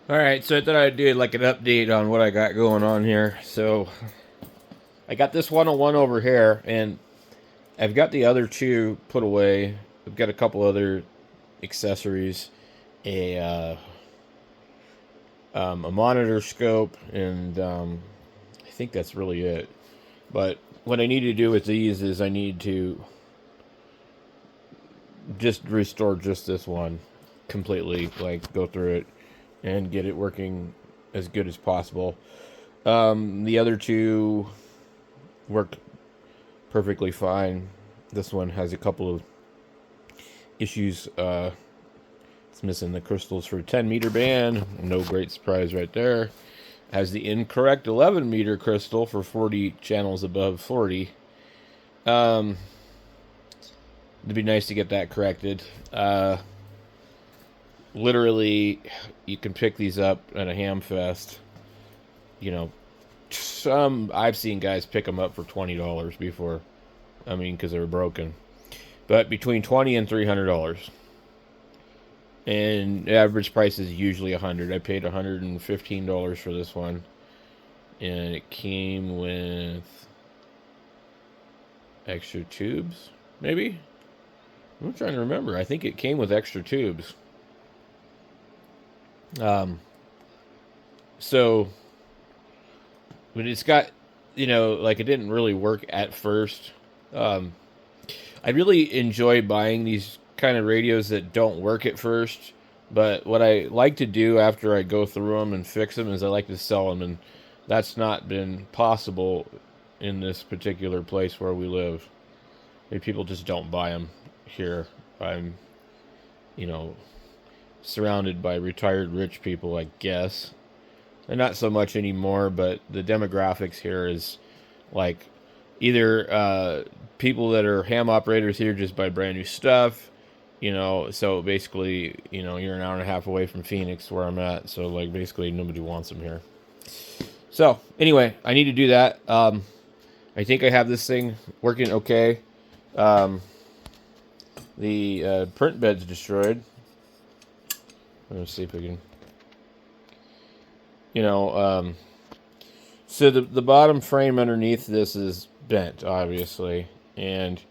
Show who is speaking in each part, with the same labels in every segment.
Speaker 1: Alright, so I thought I'd do like an update on what I got going on here. So, I got this 101 over here, and I've got the other two put away. I've got a couple other accessories, a a monitor scope, and I think that's really it. But what I need to do with these is I need to just restore just this one completely, like go through it and get it working as good as possible. The other two work perfectly fine. This one has a couple of issues. It's missing the crystals for a 10-meter band. No great surprise right there. Has the incorrect 11-meter crystal for 40 channels above 40. It'd be nice to get that corrected. Literally, you can pick these up at a ham fest. You know, I've seen guys pick them up for $20 before. I mean, because they were broken. But between $20 and $300, and average price is usually $100. I paid $115 for this one, and it came with extra tubes. Maybe, I'm trying to remember. I think it came with extra tubes. So, but it's got, like it didn't really work at first. I really enjoy buying these kind of radios that don't work at first. But what I like to do after I go through them and fix them is I like to sell them, and that's not been possible in this particular place where we live. People just don't buy them here. I'm, you know, surrounded by retired rich people, I guess. And not so much anymore, but the demographics here is like either people that are ham operators here just buy brand new stuff, so basically, you're an hour and a half away from Phoenix where I'm at, so like basically nobody wants them here. So anyway, I need to do that. I think I have this thing working okay. The print bed's destroyed. Let's see if I can, so the bottom frame underneath this is bent, obviously, and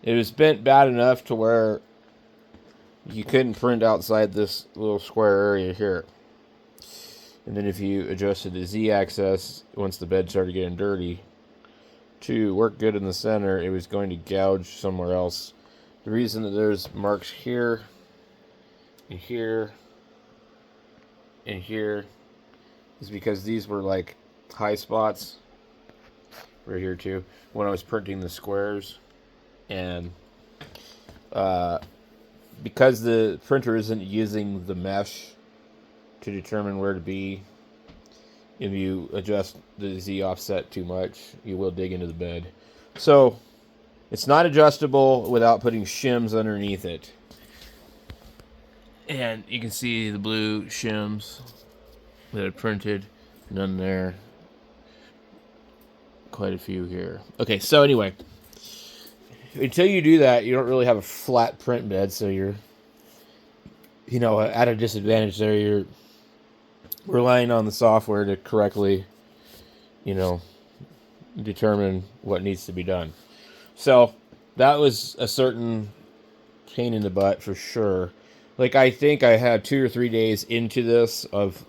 Speaker 1: it was bent bad enough to where you couldn't print outside this little square area here. And then if you adjusted the Z-axis, once the bed started getting dirty, to work good in the center, it was going to gouge somewhere else. The reason that there's marks here, and here, and here, is because these were like high spots right here too when I was printing the squares, and because the printer isn't using the mesh to determine where to be, if you adjust the Z offset too much, you will dig into the bed. So it's not adjustable without putting shims underneath it. And you can see the blue shims that I printed. None there. Quite a few here. Okay, so anyway, until you do that, you don't really have a flat print bed, so you're, at a disadvantage there. You're relying on the software to correctly, determine what needs to be done. So that was a certain pain in the butt for sure. Like, I think I had 2 or 3 days into this of,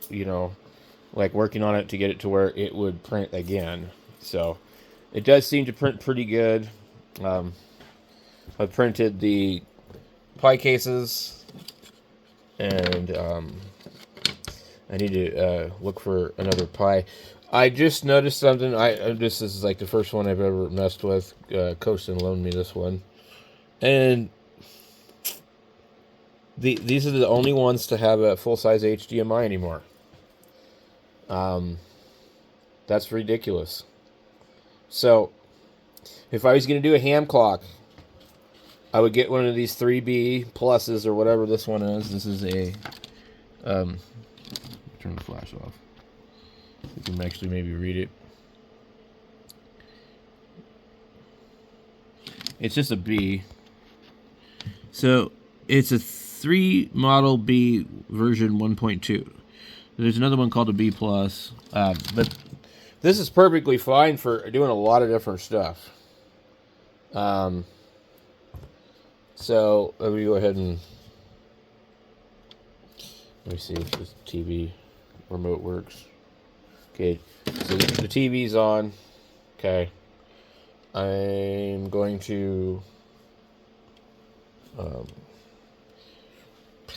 Speaker 1: like working on it to get it to where it would print again. So it does seem to print pretty good. I've printed the pie cases, and I need to look for another pie. I just noticed something. This is like the first one I've ever messed with. Coastin loaned me this one, and these are the only ones to have a full-size HDMI anymore. That's ridiculous. So, if I was going to do a ham clock, I would get one of these 3B pluses or whatever this one is. This is a, turn the flash off. You can actually maybe read it. It's just a B. So, it's a 3 Model B version 1.2. There's another one called a B+. But this is perfectly fine for doing a lot of different stuff. So let me go ahead and let me see if this TV remote works. Okay, so the TV's on. Okay, I'm going to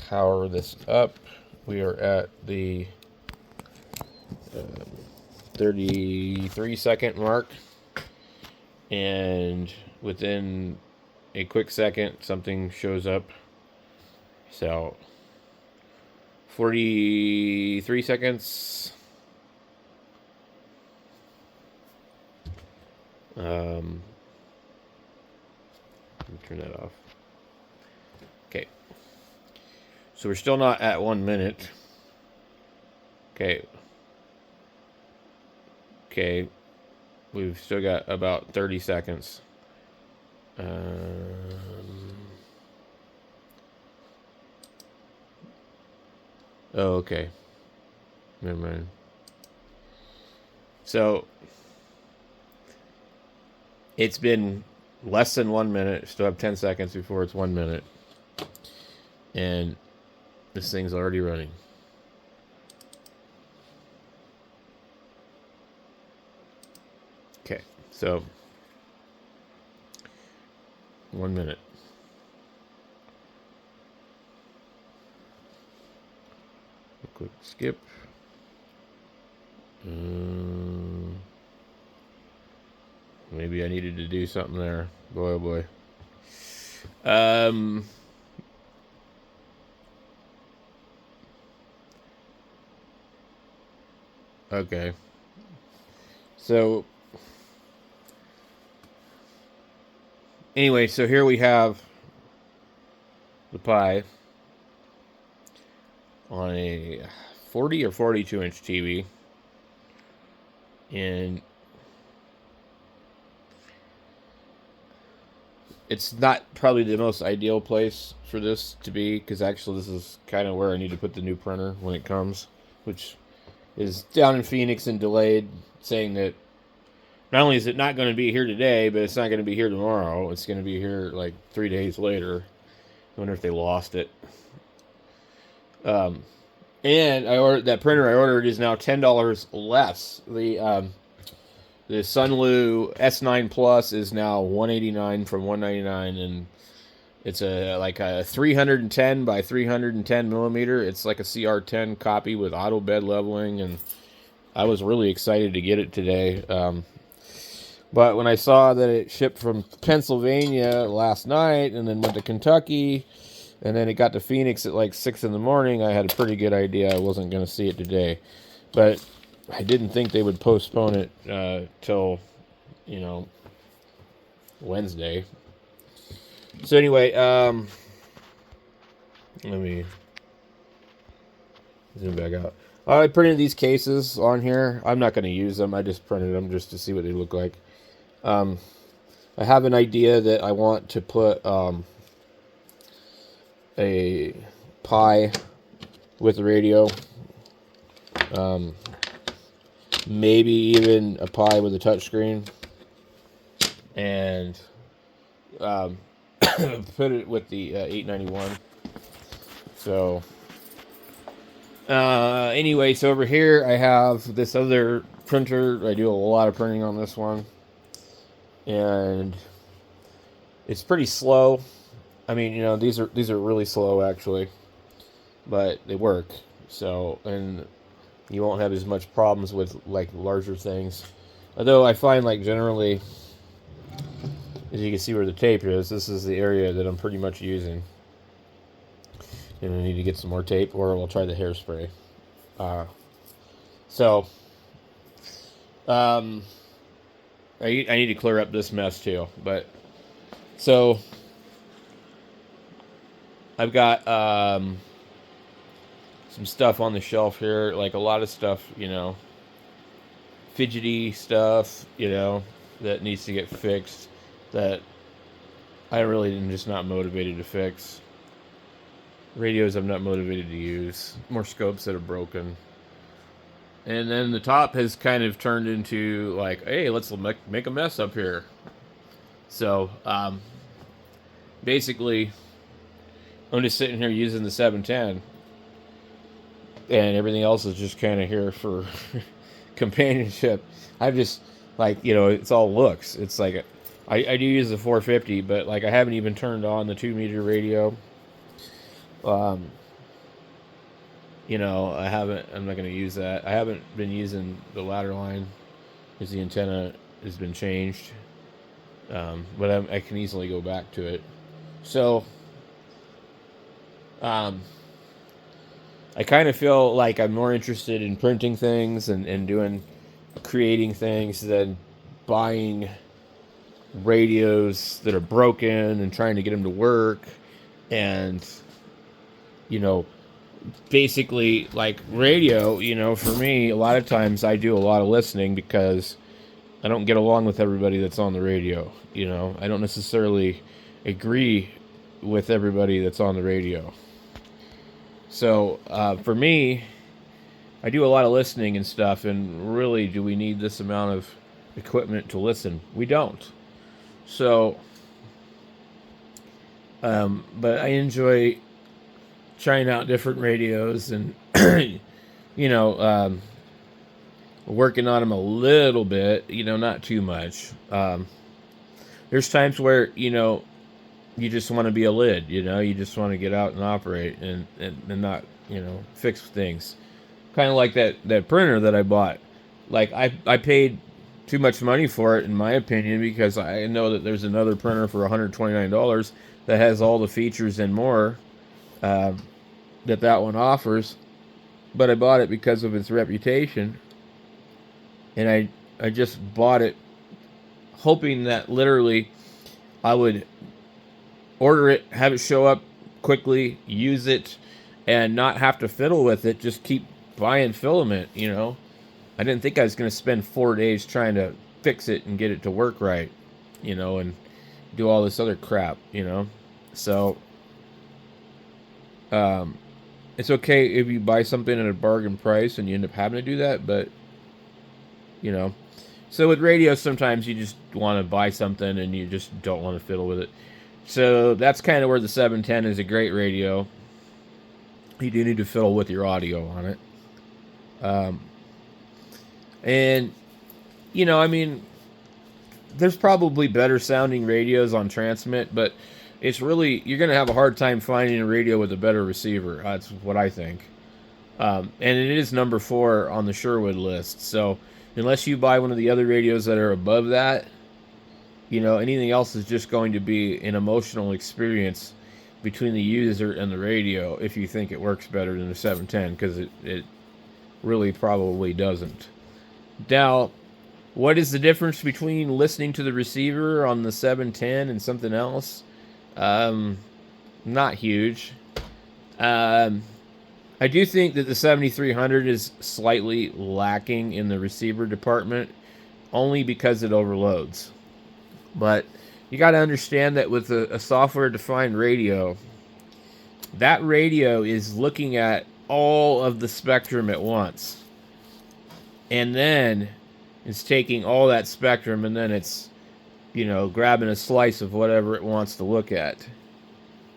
Speaker 1: power this up. We are at the 33-second mark, and within a quick second something shows up. So 43 seconds. Let me turn that off. Okay, so we're still not at 1 minute. Okay, we've still got about 30 seconds. Oh, okay. Never mind. So it's been less than 1 minute. Still have 10 seconds before it's 1 minute. And this thing's already running. Okay, so 1 minute. A quick skip. Maybe I needed to do something there. Boy, oh boy. Okay. So anyway, so here we have the Pi on a 40 or 42 inch TV, and it's not probably the most ideal place for this to be, because actually this is kind of where I need to put the new printer when it comes, which is down in Phoenix and delayed, saying that not only is it not going to be here today, but it's not going to be here tomorrow. It's going to be here like 3 days later. I wonder if they lost it. And I ordered that printer. I ordered is now $10 less. The Sunlu S9 Plus is now $189 from $199, and it's like a 310 by 310 millimeter. It's like a CR10 copy with auto bed leveling, and I was really excited to get it today. But when I saw that it shipped from Pennsylvania last night and then went to Kentucky, and then it got to Phoenix at like 6 in the morning, I had a pretty good idea I wasn't going to see it today. But I didn't think they would postpone it till, Wednesday. So anyway, let me zoom back out. I printed these cases on here. I'm not going to use them. I just printed them just to see what they look like. I have an idea that I want to put a Pi with the radio. Maybe even a Pi with a touchscreen. And put it with the 891. So anyway, so over here I have this other printer. I do a lot of printing on this one, and it's pretty slow. I mean, these are really slow actually, but they work. So, and you won't have as much problems with like larger things. Although I find like generally, as you can see where the tape is, this is the area that I'm pretty much using. And I need to get some more tape, or we'll try the hairspray. I need to clear up this mess too. But so I've got some stuff on the shelf here, like a lot of stuff, fidgety stuff, that needs to get fixed, that I really am just not motivated to fix. Radios I'm not motivated to use. More scopes that are broken. And then the top has kind of turned into like, hey, let's make a mess up here. So basically, I'm just sitting here using the 710, and everything else is just kind of here for companionship. I've just like, it's all looks. It's like I do use the 450, but like I haven't even turned on the 2-meter radio. I haven't. I'm not going to use that. I haven't been using the ladder line because the antenna has been changed. But I can easily go back to it. So, I kind of feel like I'm more interested in printing things and creating things than buying radios that are broken and trying to get them to work. And, basically, like radio, for me, a lot of times I do a lot of listening because I don't get along with everybody that's on the radio. I don't necessarily agree with everybody that's on the radio. So for me, I do a lot of listening and stuff, and really, do we need this amount of equipment to listen? We don't. So, but I enjoy trying out different radios and, working on them a little bit, not too much. There's times where, you just want to be a lid, you just want to get out and operate and not, fix things. Kind of like that printer that I bought. Like, I paid too much money for it, in my opinion, because I know that there's another printer for $129 that has all the features and more that one offers. But I bought it because of its reputation. And I just bought it hoping that literally I would order it, have it show up quickly, use it, and not have to fiddle with it. Just keep buying filament, I didn't think I was going to spend 4 days trying to fix it and get it to work right, and do all this other crap, So, it's okay if you buy something at a bargain price and you end up having to do that, but, So with radio, sometimes you just want to buy something and you just don't want to fiddle with it. So that's kind of where the 710 is a great radio. You do need to fiddle with your audio on it. And, there's probably better sounding radios on transmit, but it's really, you're going to have a hard time finding a radio with a better receiver. That's what I think. And it is number 4 on the Sherwood list. So unless you buy one of the other radios that are above that, anything else is just going to be an emotional experience between the user and the radio if you think it works better than the 710, because it really probably doesn't. Now, what is the difference between listening to the receiver on the 710 and something else? Not huge. I do think that the 7300 is slightly lacking in the receiver department, only because it overloads. But you got to understand that with a software-defined radio, that radio is looking at all of the spectrum at once. And then it's taking all that spectrum and then it's, grabbing a slice of whatever it wants to look at.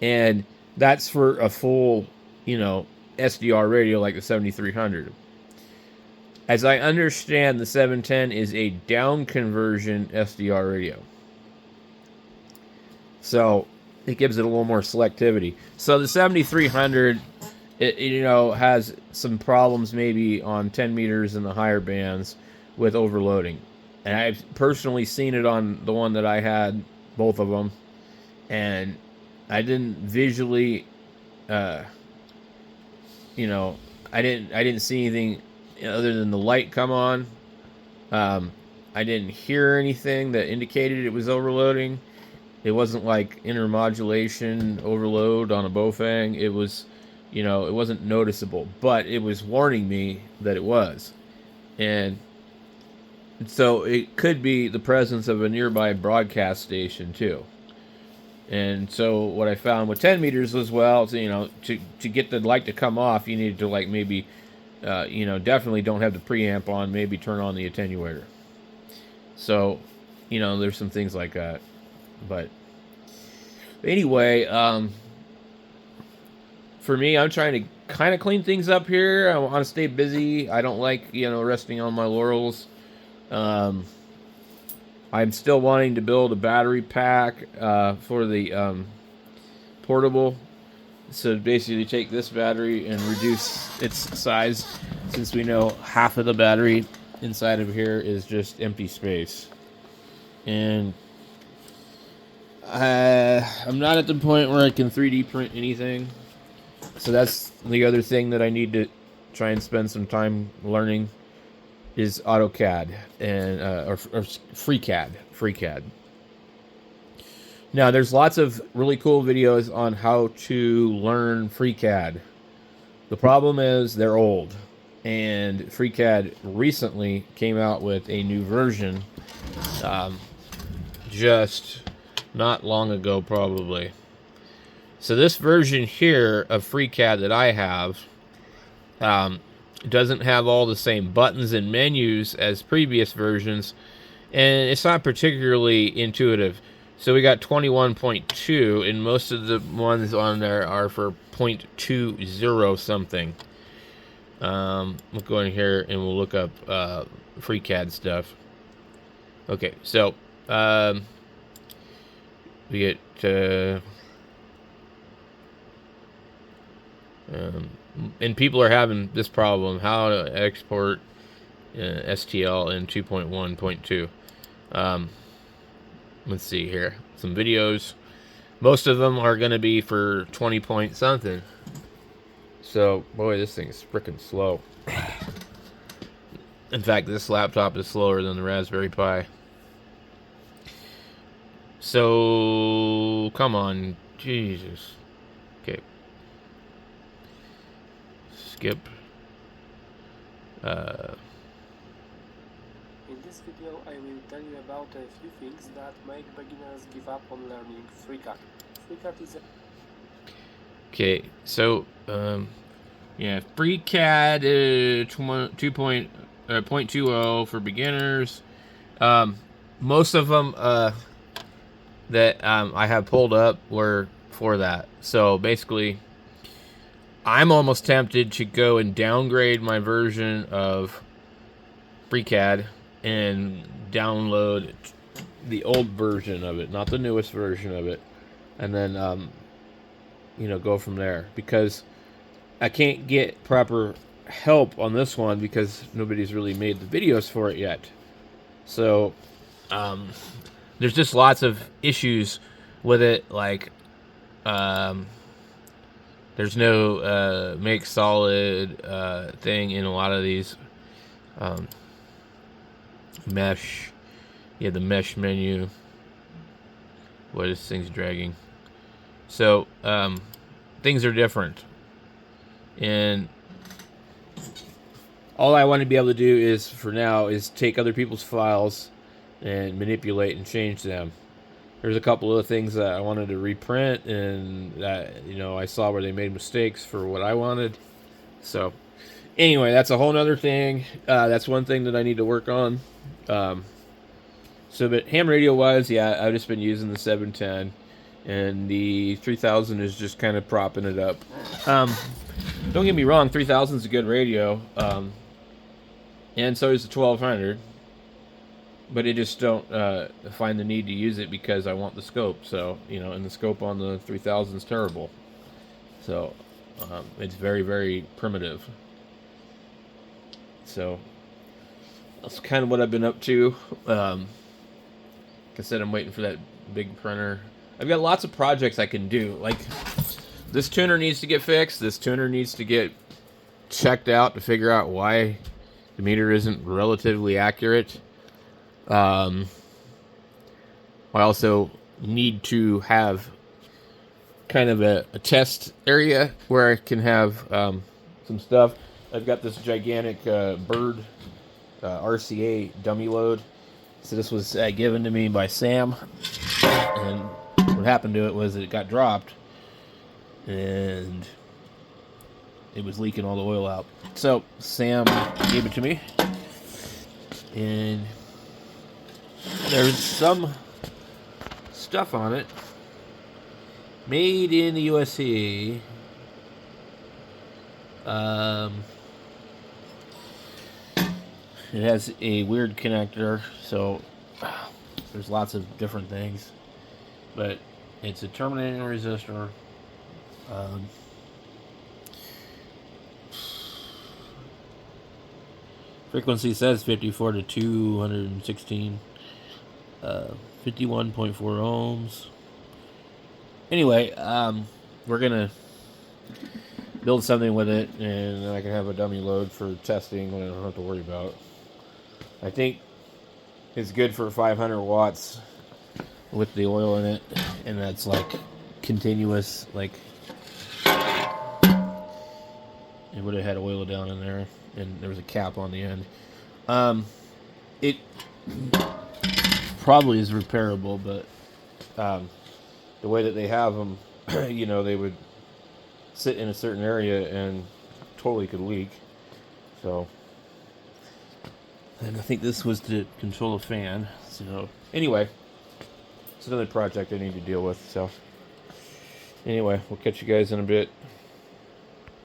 Speaker 1: And that's for a full, SDR radio like the 7300. As I understand, the 710 is a down conversion SDR radio. So it gives it a little more selectivity. So the 7300, it has some problems maybe on 10 meters in the higher bands with overloading. And I've personally seen it on the one that I had, both of them. And I didn't visually, I didn't see anything other than the light come on. I didn't hear anything that indicated it was overloading. It wasn't like intermodulation overload on a Bofang. It was, it wasn't noticeable, but it was warning me that it was. And so it could be the presence of a nearby broadcast station too. And so what I found with 10 meters as well, to get the light to come off, you needed to maybe you know, definitely don't have the preamp on. Maybe turn on the attenuator. So, you know, there's some things like that. But anyway, for me, I'm trying to kind of clean things up here. I want to stay busy. I don't like, you know, resting on my laurels. I'm still wanting to build a battery pack for the portable. So basically take this battery and reduce its size, since we know half of the battery inside of here is just empty space. And I'm not at the point where I can 3D print anything. So that's the other thing that I need to try and spend some time learning is AutoCAD and or FreeCAD. Now, there's lots of really cool videos on how to learn FreeCAD. The problem is they're old, and FreeCAD recently came out with a new version, just not long ago, probably. So this version here of FreeCAD that I have doesn't have all the same buttons and menus as previous versions, and it's not particularly intuitive. So we got 21.2, and most of the ones on there are for 0.20 something. We'll go in here and we'll look up FreeCAD stuff. Okay, so we get and people are having this problem: how to export STL in 2.1.2. Let's see here. Some videos. Most of them are going to be for 20 point something. So, boy, this thing is freaking slow. In fact, this laptop is slower than the Raspberry Pi. So, come on. Jesus. Okay. Skip.
Speaker 2: In this video, I will tell you about a few things that make beginners give up on learning FreeCAD. FreeCAD is a...
Speaker 1: Okay, so, yeah, FreeCAD 2.0 for beginners. Most of them that I have pulled up were for that. So basically, I'm almost tempted to go and downgrade my version of FreeCAD and download the old version of it, not the newest version of it, and then you know, go from there, because I can't get proper help on this one because nobody's really made the videos for it yet. So there's just lots of issues with it, like there's no make solid thing in a lot of these mesh. Yeah, the mesh menu. What is things dragging? So things are different, and all I want to be able to do is, for now, is take other people's files and manipulate and change them. There's a couple of things that I wanted to reprint, and that, you know, I saw where they made mistakes for what I wanted. So anyway, that's a whole nother thing. That's one thing that I need to work on. So, but ham radio wise, yeah, I've just been using the 710, and the 3000 is just kind of propping it up. Don't get me wrong, 3000 is a good radio, and so is the 1200. But I just don't find the need to use it because I want the scope. So, you know, and the scope on the 3000 is terrible. So it's very, very primitive. So that's kind of what I've been up to. Like I said, I'm waiting for that big printer. I've got lots of projects I can do. Like, this tuner needs to get fixed. This tuner needs to get checked out to figure out why the meter isn't relatively accurate. I also need to have kind of a test area where I can have some stuff. I've got this gigantic bird RCA dummy load. So this was given to me by Sam, and what happened to it was it got dropped, and it was leaking all the oil out. So Sam gave it to me, and there's some stuff on it. Made in the USA. It has a weird connector, so there's lots of different things. But it's a terminating resistor. Frequency says 54 to 216. 51.4 ohms. Anyway, we're gonna build something with it, and then I can have a dummy load for testing when I don't have to worry about. I think it's good for 500 watts with the oil in it, and that's like continuous. Like it would have had oil down in there, and there was a cap on the end. It probably is repairable, but the way that they have them, they would sit in a certain area and totally could leak. So, and I think this was to control a fan. So, anyway, it's another project I need to deal with. So, anyway, we'll catch you guys in a bit.